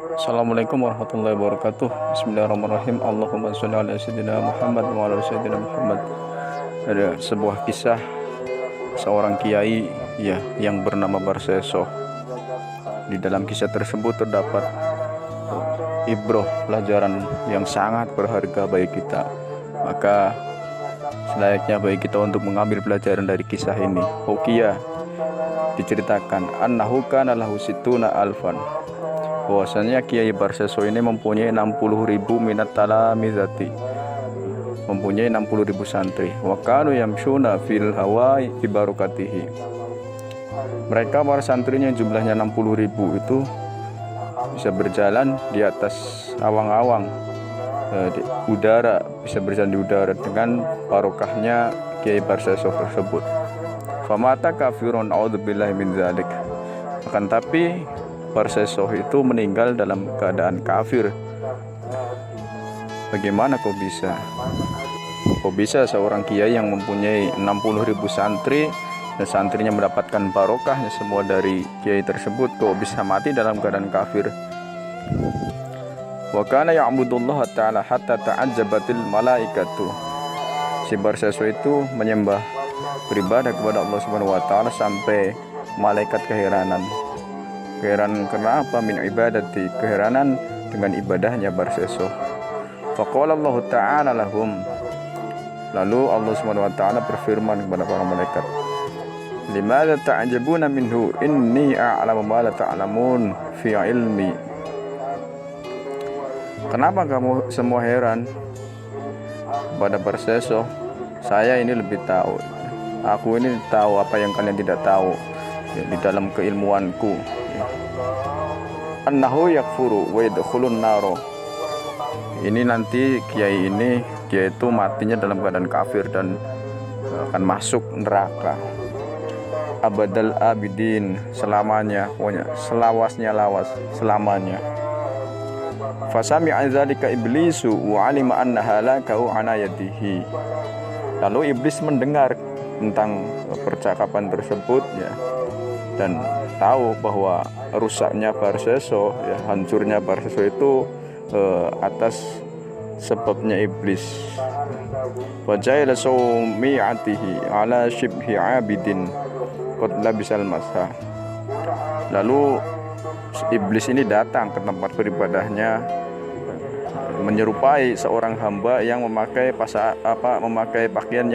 Assalamualaikum warahmatullahi wabarakatuh. Bismillahirrahmanirrahim. Allahumma sholli ala sayyidina Muhammad wa ala sayyidina Muhammad. Ada sebuah kisah seorang kiai ya yang bernama Barseso. Di dalam kisah tersebut terdapat ibroh, pelajaran yang sangat berharga bagi kita. Maka selayaknya bagi kita untuk mengambil pelajaran dari kisah ini. Hukia diceritakan annahu kana lahu situna alfan, bahwasanya Kiai Barseso ini mempunyai 60.000 minat talamizati, mempunyai 60.000 santri. Wa kanu yamshuna fil hawai bi barakatihi. Mereka para santrinya yang jumlahnya 60.000 itu bisa berjalan di atas awang-awang, di udara, bisa berjalan di udara dengan barokahnya Kiai Barseso tersebut. Famata kafirun a'udzubillahi min dzalik. Akan tapi Barseso itu meninggal dalam keadaan kafir. Bagaimana kok bisa? Kok bisa seorang kiai yang mempunyai 60.000 santri dan santrinya mendapatkan barokahnya semua dari kiai tersebut, kok bisa mati dalam keadaan kafir? Wa kana ya'budullah ta'ala hatta ta'ajjabatil malaikatu. Si Barseso itu menyembah, beribadah kepada Allah Subhanahu wa taala sampai malaikat keheranan. Keheranan karena apa? Min ibadati, keheranan dengan ibadahnya Barseso. Faqala Allah ta'ala lahum. Lalu Allah Subhanahu wa taala berfirman kepada para malaikat, limadza ta'jabuna minhu inni a'lamu ma la ta'lamun fi ilmi. Kenapa kamu semua heran pada Barseso? Saya ini lebih tahu. Aku ini tahu apa yang kalian tidak tahu, ya, di dalam keilmuanku. Annahu yakfuru wa yadkhulun naro. Ini nanti kiai itu matinya dalam keadaan kafir dan akan masuk neraka. Abadal abidin, selamanya, pokoknya selawasnya lawas, selamanya. Fasami'a dzalika iblisu wa 'alima anna halakahu 'ala yadihi. Lalu iblis mendengar tentang percakapan tersebut, ya, dan tahu bahwa rusaknya Barseso, ya, hancurnya Barseso itu atas sebabnya iblis. Waja'ala sawmi'atihi ala shibhi 'abidin qad labisal masha. Lalu iblis ini datang ke tempat beribadahnya, menyerupai seorang hamba yang memakai pakaian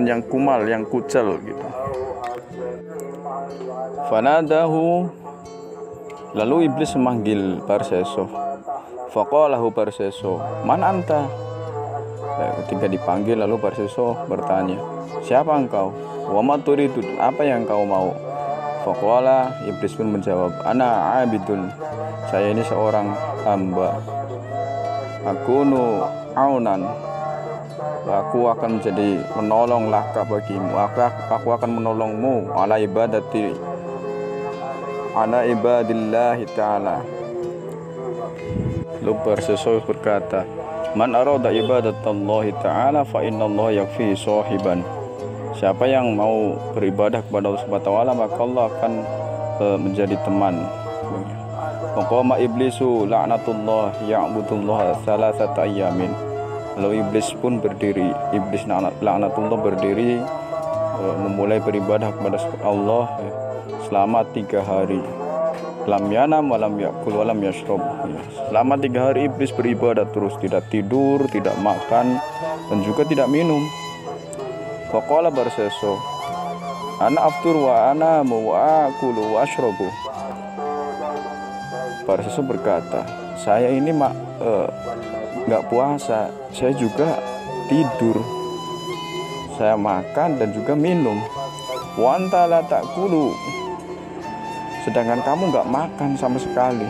yang kumal, yang kucel gitu. Fanadahu, lalu iblis memanggil Barseso. Faqalahu Barseso, man anta? Ketika dipanggil, lalu Barseso bertanya, siapa engkau? Wa ma turidu, apa yang kau mau? Faqala, iblis pun menjawab, ana abidun, saya ini seorang hamba. Akunu aunan, aku akan menjadi menolong laka bagimu, aku akan menolongmu ala ibadillahi ta'ala. Lalu Barseso berkata, man arada ibadatallahi ta'ala fa innallaha yakfi sahiban. Siapa yang mau beribadah kepada Allah Subhanahu wa taala, maka Allah akan menjadi teman. Maqama iblisu la'natullah ya'budullah salasata ayyamin. Lalu iblis pun berdiri, iblis laknatullah berdiri, memulai beribadah kepada Allah selama 3 hari. Lam yanam walam yakul walam yashrab. Selama 3 hari iblis beribadah terus, tidak tidur, tidak makan, dan juga tidak minum. Faqala Barseso, ana aftur wa ana wa akulu wa ashrabu. Barseso berkata, saya ini nggak puasa, saya juga tidur, saya makan dan juga minum. Wa anta la ta'kulu, sedangkan kamu nggak makan sama sekali.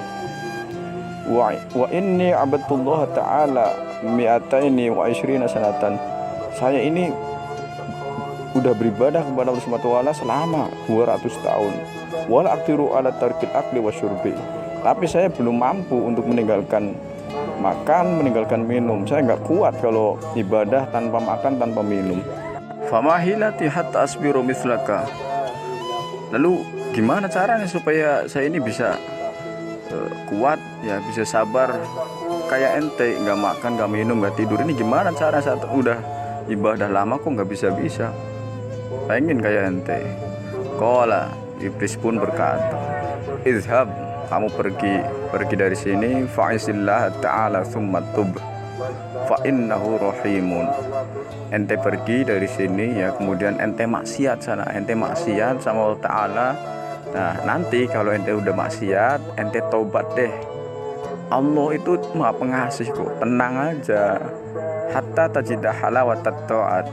Wa inni abadullah ta'ala mi'ataini wa ishrina sanatan, saya ini udah beribadah kepada Allah Subhanahu wa taala selama 200 tahun. Wal aqtiru ala tarkil akli wasyurbi, tapi saya belum mampu untuk meninggalkan makan, meninggalkan minum. Saya nggak kuat kalau ibadah tanpa makan, tanpa minum. Famahilati hatta asbiru mithlaka. Lalu gimana caranya supaya saya ini bisa kuat ya, bisa sabar kayak ente, nggak makan, nggak minum, nggak tidur. Ini gimana cara saat udah ibadah lama kok nggak bisa, pengen kayak ente. Qala, iblis pun berkata, izhab, kamu pergi dari sini, fa'isillah ta'ala thumma tub fa innahu rahimun. Ente pergi dari sini ya, kemudian ente maksiat sana, ente maksiat sama Allah Ta'ala. Nah nanti kalau ente udah maksiat, ente taubat deh, Allah itu maha pengasih kok, tenang aja. Hatta tajidah halawatat ta'at,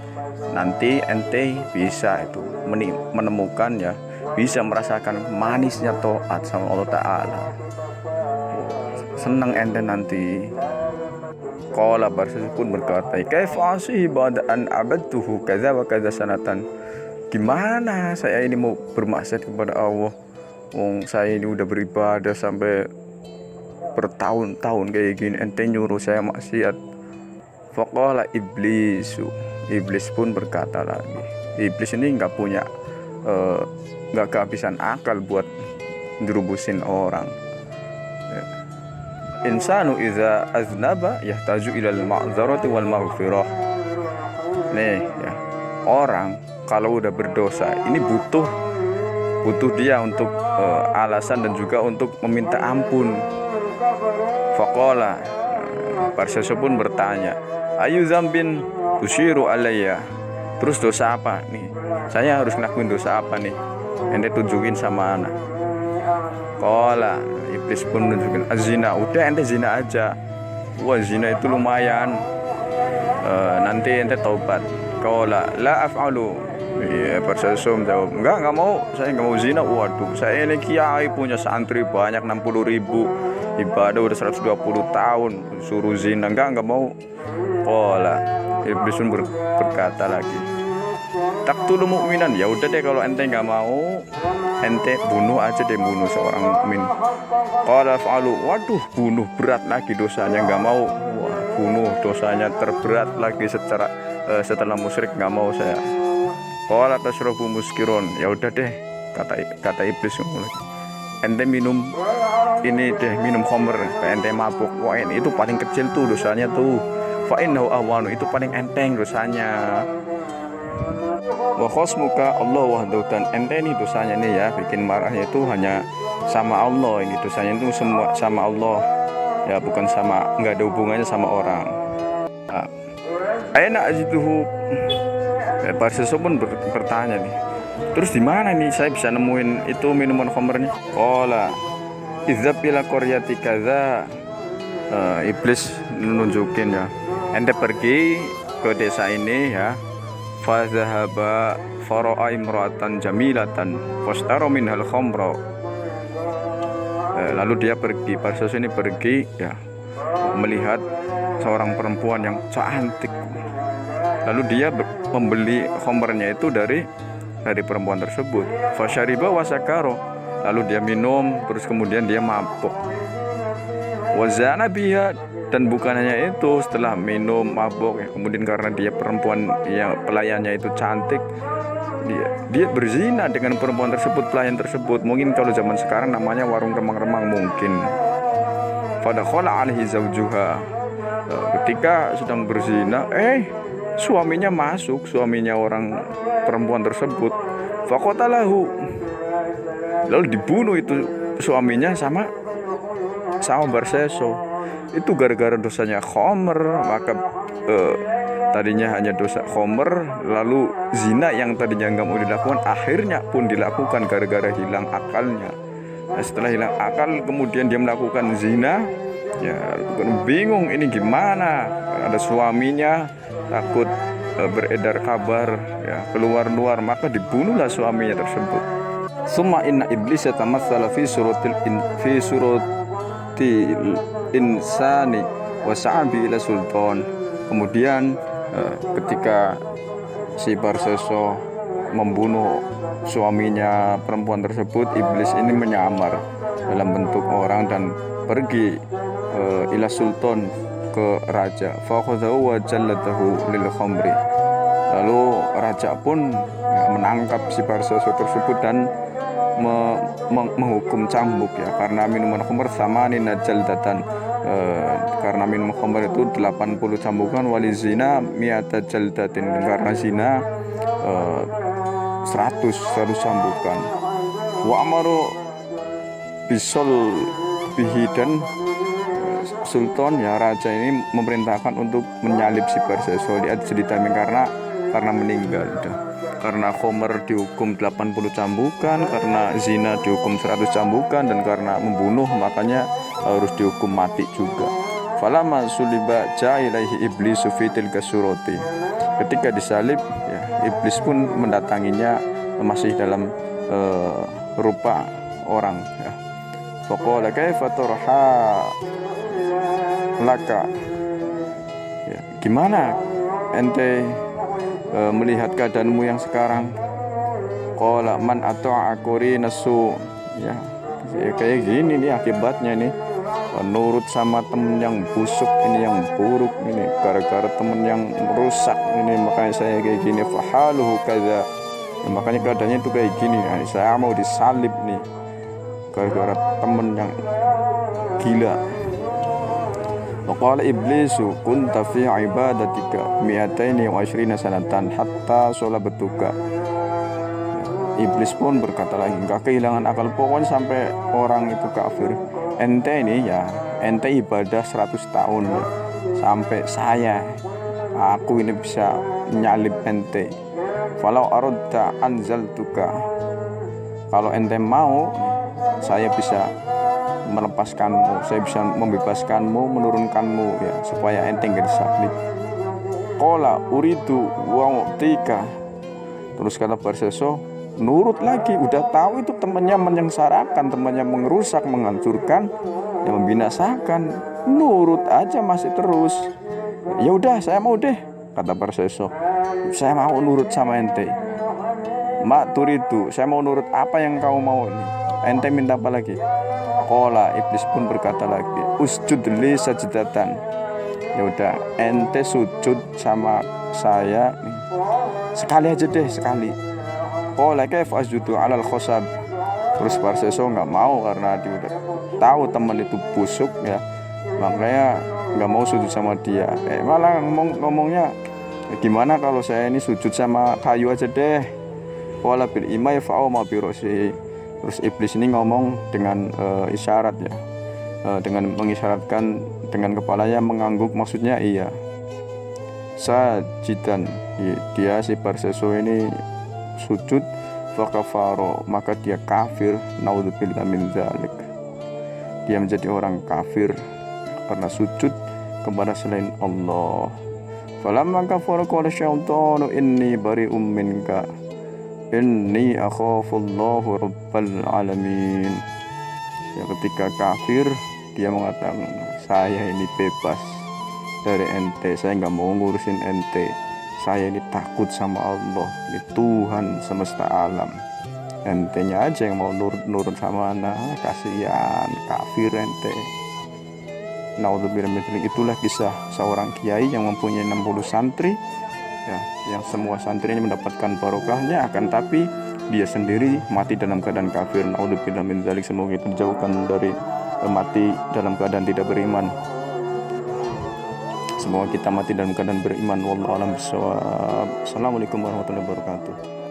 nanti ente bisa itu menemukan ya, bisa merasakan manisnya taat sama Allah Ta'ala. Senang ente nanti. Qala, Barsesu pun berkata, kaifa asihi ba'da an abadtuhu kaza wa kaza sanatan. Gimana saya ini mau bermaksiat kepada Allah, wong saya ini udah beribadah sampai bertahun-tahun kayak gini, ente nyuruh saya maksiat. Faqala iblisu, iblis pun berkata lagi. Iblis ini nggak kehabisan akal buat njerubusin orang. Insanu iza aznaba yahtaju ilal ma'zarati wal maghfirah. Nih ya, orang kalau udah berdosa ini butuh dia untuk alasan dan juga untuk meminta ampun. Faqala, Barsesu pun bertanya, ayu zambin tusyiru alayya. Terus dosa apa nih? Saya harus ngelakuin dosa apa nih? Ente tunjukin sama anak. Qala, iblis pun menunjukkan azina. Udah ente zina aja. Wah, zina itu lumayan. Nanti ente taubat. Qala la af'alu. Iya, Barsesu menjawab, enggak mau, saya enggak mau zina. Waduh, saya ini kiai punya santri banyak 60.000, ibadah udah 120 tahun, suruh zina enggak mau. Qala, iblis pun berkata lagi, taqtulu mu'minan, ya udah deh kalau ente enggak mau, ente bunuh seorang mukmin. Qala fa'alu, waduh, bunuh berat lagi dosanya, enggak mau. Wah, bunuh dosanya terberat lagi setelah musyrik, enggak mau saya. Qala tashrabu muskiron, ya udah deh, kata iblis lagi, ente minum khamr, ente mabuk. Wah, ini itu paling kecil tuh dosanya tuh. Fa innahu ahwanu, itu paling enteng dosanya. Wa khosmuka Allah wahdahu, dan ente nih dosanya nih ya, bikin marahnya itu hanya sama Allah. Ini dosanya itu semua sama Allah ya, bukan sama, nggak ada hubungannya sama orang. Aina ajiduhu, Barsesu pun bertanya nih, terus di mana nih saya bisa nemuin itu minuman khamrnya? Qala izhab ila qaryati kadza. Iblis nunjukin ya, ente pergi ke desa ini ya. Fa zahaba fara'a imra'atan jamilatan fashtara minhal khamra. Lalu dia pergi, Barsesu ini pergi ya, melihat seorang perempuan yang cantik. Lalu dia membeli khamrnya itu dari perempuan tersebut. Fasyariba wasakaro, lalu dia minum, terus kemudian dia mabuk. Wazana biha, dan bukan hanya itu, setelah minum mabuk ya, kemudian karena dia perempuan yang pelayannya itu cantik, dia berzina dengan perempuan tersebut, pelayan tersebut. Mungkin kalau zaman sekarang namanya warung remang-remang mungkin. Fadakhala alaihi zawjuha, ketika sedang berzina, suaminya masuk, suaminya orang perempuan tersebut. Faqatalahu, lalu dibunuh itu suaminya sama Barsesu. Itu gara-gara dosanya khamr. Maka tadinya hanya dosa khamr, lalu zina yang tadinya nggak mau dilakukan akhirnya pun dilakukan gara-gara hilang akalnya. Nah, setelah hilang akal kemudian dia melakukan zina ya, bingung ini gimana, ada suaminya, takut beredar kabar ya, keluar, maka dibunuhlah suaminya tersebut. Summa inna iblis yatamassala fi suratil insani wa sa'abi ila sultan. Kemudian ketika si Barsesu membunuh suaminya perempuan tersebut, iblis ini menyamar dalam bentuk orang dan pergi ila sultan, ke raja. Fakhadhahu wa jallatahu lil khamri, lalu raja pun menangkap si Barsesu tersebut dan menghukum cambuk ya, karena minuman khamr samanina jaldatan, karena minuman khamr itu 80 cambukan, wali zina mi'ata jaldatin, karena zina 100 cambukan. Wa amaru bisol bihi, dan sultan ya raja ini memerintahkan untuk menyalib si Perseso di Adjiditami karena meninggal udah. Karena Khomer dihukum 80 cambukan, karena zina dihukum 100 cambukan, dan karena membunuh makanya harus dihukum mati juga. Falamma suliba ja'ilaihi iblisu fi tilka surati. Ketika disalib ya, iblis pun mendatanginya masih dalam rupa orang ya. Faqala kaifa turha laka, ya, gimana ente melihat keadaanmu yang sekarang? Qala man ata'akuri nasu, ya kayak gini nih akibatnya nih, nurut sama temen yang busuk ini, yang buruk ini, gara-gara temen yang rusak ini makanya saya kayak gini. Fahaluhu kadza, ya, makanya keadaannya itu kayak gini. Nah, saya mau disalib nih gara-gara temen yang gila. Waqala iblisu kunta fi ibadatika mi'ataini wa ashrina sanatan hatta sholabatuka. Iblis pun berkata lagi, enggak kehilangan akal, pokoknya sampai orang itu kafir. Ente ini ya, ente ibadah 100 tahun ya, sampai aku ini bisa nyalib ente. Falau aradta anzaltuka, kalau ente mau saya bisa melepaskanmu, saya bisa membebaskanmu, menurunkanmu ya, supaya ente gak disalib. Qala uridu wa mu'tika. Terus kata Perseso, nurut lagi, udah tahu itu temannya menyengsarakan, temannya mengerusak, menghancurkan, yang membinasakan, nurut aja masih terus. Ya udah, saya mau deh, kata Perseso, saya mau nurut sama ente. Ma turidu, saya mau nurut apa yang kau mau nih, ente minta apa lagi? Qala, iblis pun berkata lagi, usjud li sajdatan. Ya udah, ente sujud sama saya nih, sekali aja deh, sekali. Qala kaifa asjudu alal khosab. Terus Perseso nggak mau karena dia udah tahu teman itu busuk ya, makanya nggak mau sujud sama dia. Malah ngomongnya, gimana kalau saya ini sujud sama kayu aja deh. Qala bil imai fa'u ma bi rosi. Terus iblis ini ngomong dengan isyarat ya, dengan mengisyaratkan dengan kepalanya mengangguk, maksudnya iya. Sajidan, dia si Perseso ini sujud, fakafaro, maka dia kafir, naudzubillah min dzalik. Dia menjadi orang kafir karena sujud kepada selain Allah. Falamma kafara qala syaitanu inni bari'um minka inni akhafullahu rabbal alamin. Ya, ketika kafir dia mengatakan, saya ini bebas dari ente, saya nggak mau ngurusin ente, saya ini takut sama Allah, ini Tuhan semesta alam. Entenya aja yang mau nurut sama anak, kasihan, kafir ente. Naudzubillah min dzalik. Itulah kisah seorang kiai yang mempunyai 60 santri ya, yang semua santri ini mendapatkan barokahnya, akan tapi dia sendiri mati dalam keadaan kafir. Naudzubillah min dzalik. Semoga kita dijauhkan dari mati dalam keadaan tidak beriman. Semoga kita mati dalam keadaan beriman. Wallahu a'lam bishawab. Assalamualaikum warahmatullahi wabarakatuh.